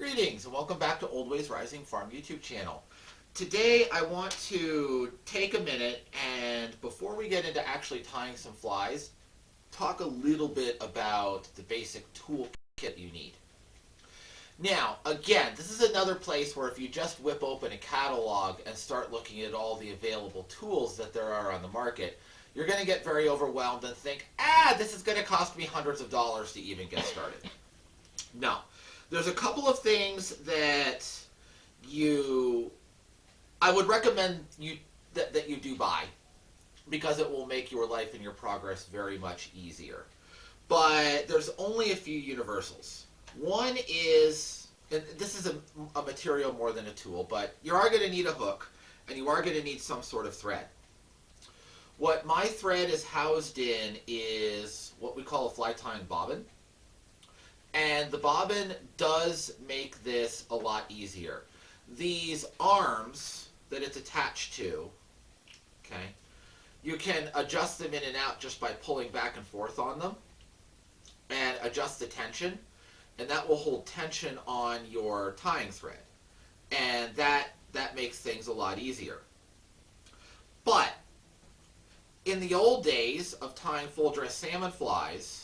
Greetings and welcome back to Old Ways Rising Farm YouTube channel. Today I want to take a minute and before we get into actually tying some flies, talk a little bit about the basic toolkit you need. Now, again, this is another place where if you just whip open a catalog and start looking at all the available tools that there are on the market, you're going to get very overwhelmed and think, this is going to cost me hundreds of dollars to even get started. No. There's a couple of things that I would recommend that you do buy because it will make your life and your progress very much easier. But there's only a few universals. One is, and this is a material more than a tool, but you are going to need a hook and you are going to need some sort of thread. What my thread is housed in is what we call a fly tying bobbin. And the bobbin does make this a lot easier. These arms that it's attached to, okay, you can adjust them in and out just by pulling back and forth on them and adjust the tension, and that will hold tension on your tying thread. And that makes things a lot easier. But in the old days of tying full dress salmon flies,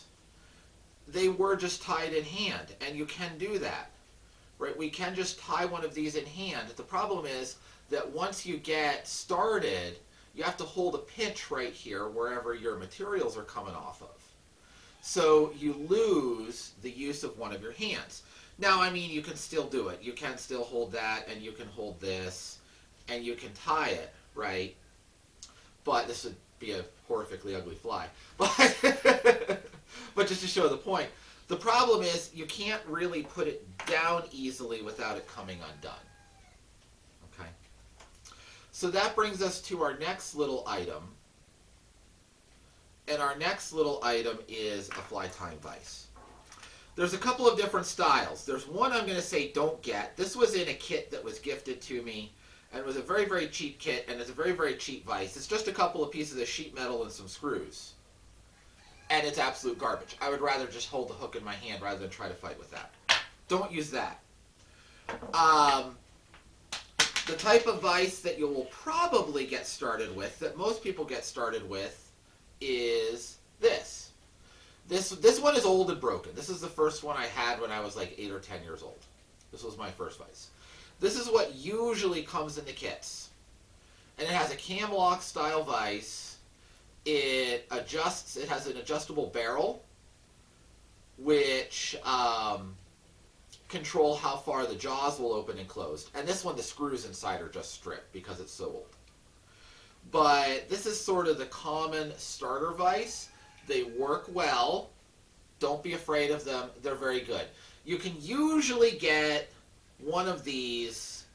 they were just tied in hand, and you can do that, right? We can just tie one of these in hand. The problem is that once you get started, you have to hold a pinch right here wherever your materials are coming off of. So you lose the use of one of your hands. Now, I mean, you can still do it. You can still hold that, and you can hold this, and you can tie it, right? But this would be a horrifically ugly fly. But just to show the point, the problem is you can't really put it down easily without it coming undone. Okay? So that brings us to our next little item. And our next little item is a fly tying vise. There's a couple of different styles. There's one I'm going to say don't get. This was in a kit that was gifted to me. And it was a very, very cheap kit, and it's a very, very cheap vise. It's just a couple of pieces of sheet metal and some screws. And it's absolute garbage. I would rather just hold the hook in my hand rather than try to fight with that. Don't use that. The type of vise that you will probably get started with, that most people get started with, is this. This one is old and broken. This is the first one I had when I was like 8 or 10 years old. This was my first vise. This is what usually comes in the kits. And it has a cam lock style vise. It adjusts, it has an adjustable barrel, which control how far the jaws will open and close. And this one, the screws inside are just stripped because it's so old. But this is sort of the common starter vise. They work well. Don't be afraid of them. They're very good. You can usually get one of these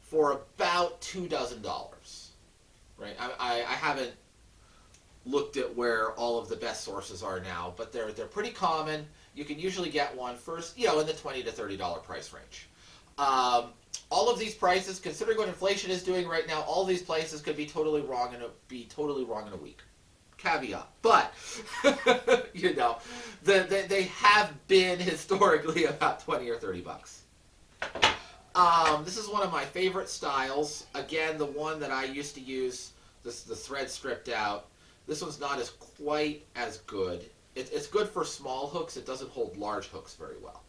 for about $24, right? I haven't looked at where all of the best sources are now, but they're pretty common. You can usually get one first, in the $20 to $30 price range. All of these prices, considering what inflation is doing right now, all these prices could be totally wrong and be totally wrong in a week. Caveat, but they have been historically about 20 or 30 bucks. This is one of my favorite styles. Again, the one that I used to use, the thread stripped out. This one's not quite as good. It's good for small hooks. It doesn't hold large hooks very well.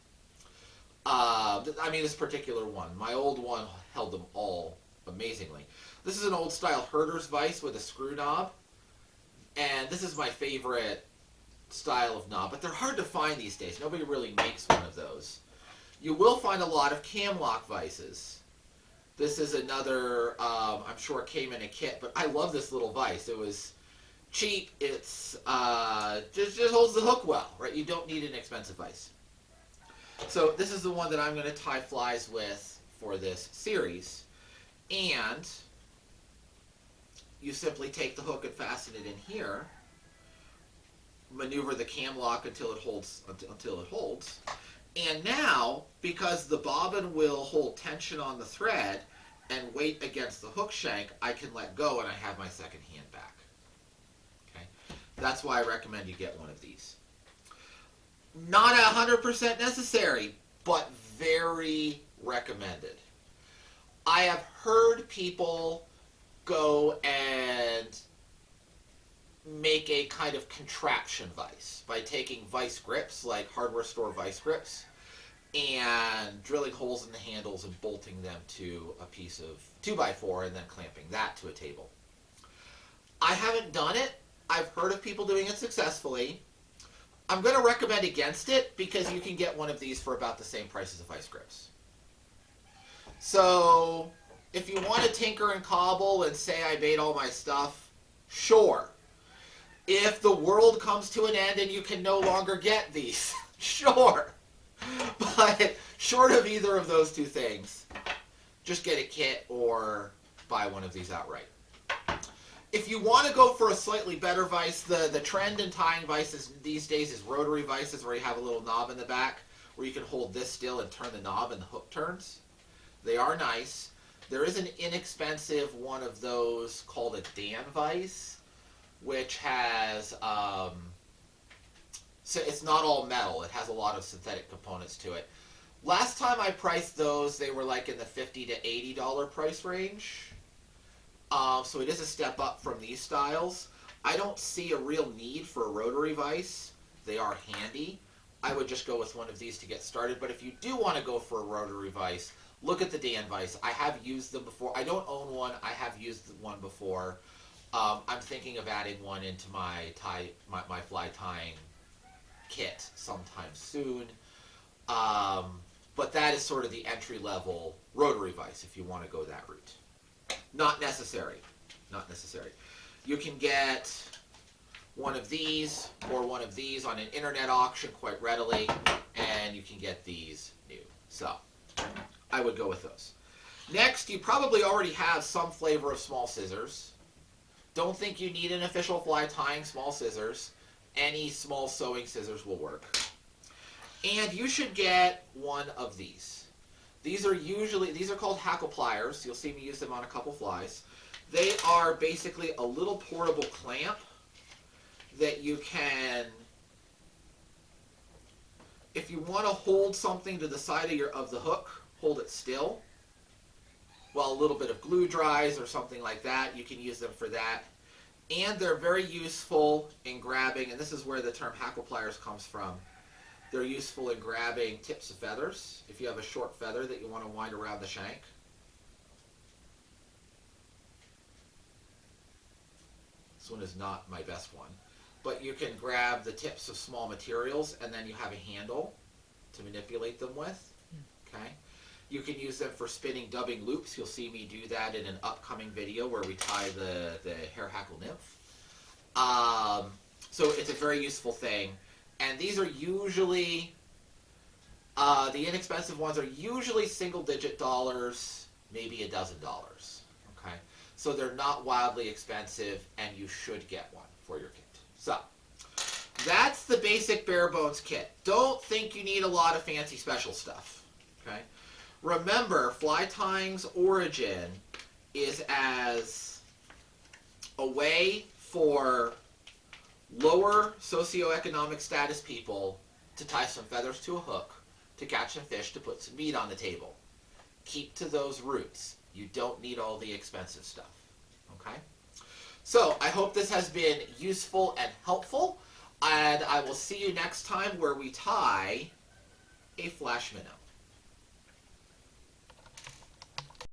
I mean, this particular one. My old one held them all amazingly. This is an old style herder's vise with a screw knob. And this is my favorite style of knob. But they're hard to find these days. Nobody really makes one of those. You will find a lot of cam lock vises. This is another, I'm sure it came in a kit, but I love this little vise. It was cheap. It's just holds the hook well, right? You don't need an expensive vise. So this is the one that I'm going to tie flies with for this series. And you simply take the hook and fasten it in here, maneuver the cam lock until it holds. And now, because the bobbin will hold tension on the thread and weight against the hook shank, I can let go and I have my second hand back. Okay, that's why I recommend you get one of these. Not 100% necessary, but very recommended. I have heard people go and make a kind of contraption vise by taking vise grips, like hardware store vise grips, and drilling holes in the handles and bolting them to a piece of 2x4 and then clamping that to a table. I haven't done it. I've heard of people doing it successfully. I'm going to recommend against it because you can get one of these for about the same price as the vise grips. So if you want to tinker and cobble and say I made all my stuff, sure. If the world comes to an end and you can no longer get these, sure. But short of either of those two things, just get a kit or buy one of these outright. If you want to go for a slightly better vise, the trend in tying vices these days is rotary vices where you have a little knob in the back where you can hold this still and turn the knob and the hook turns. They are nice. There is an inexpensive one of those called a Dan vise, which has, so it's not all metal. It has a lot of synthetic components to it. Last time I priced those, they were like in the $50 to $80 price range. So it is a step up from these styles. I don't see a real need for a rotary vise. They are handy. I would just go with one of these to get started. But if you do want to go for a rotary vise, look at the Dan vise. I have used them before. I don't own one. I have used one before. I'm thinking of adding one into my fly tying kit sometime soon. But that is sort of the entry-level rotary vise if you want to go that route. Not necessary. Not necessary. You can get one of these or one of these on an internet auction quite readily, and you can get these new. So I would go with those. Next, you probably already have some flavor of small scissors. Don't think you need an official fly tying small scissors. Any small sewing scissors will work. And you should get one of these. These are called hackle pliers. You'll see me use them on a couple flies. They are basically a little portable clamp that you can, if you want to hold something to the side of the hook, hold it still. While a little bit of glue dries or something like that, you can use them for that. And they're very useful in grabbing, and this is where the term hackle pliers comes from. They're useful in grabbing tips of feathers. If you have a short feather that you want to wind around the shank. This one is not my best one. But you can grab the tips of small materials and then you have a handle to manipulate them with. Okay. You can use them for spinning dubbing loops. You'll see me do that in an upcoming video where we tie the hair hackle nymph. So it's a very useful thing. And these are usually, the inexpensive ones are usually single-digit dollars, maybe $12. Okay? So they're not wildly expensive, and you should get one for your kit. So that's the basic bare bones kit. Don't think you need a lot of fancy special stuff. Okay? Remember, fly tying's origin is as a way for lower socioeconomic status people to tie some feathers to a hook, to catch some fish, to put some meat on the table. Keep to those roots. You don't need all the expensive stuff. Okay? So, I hope this has been useful and helpful, and I will see you next time where we tie a flash minnow.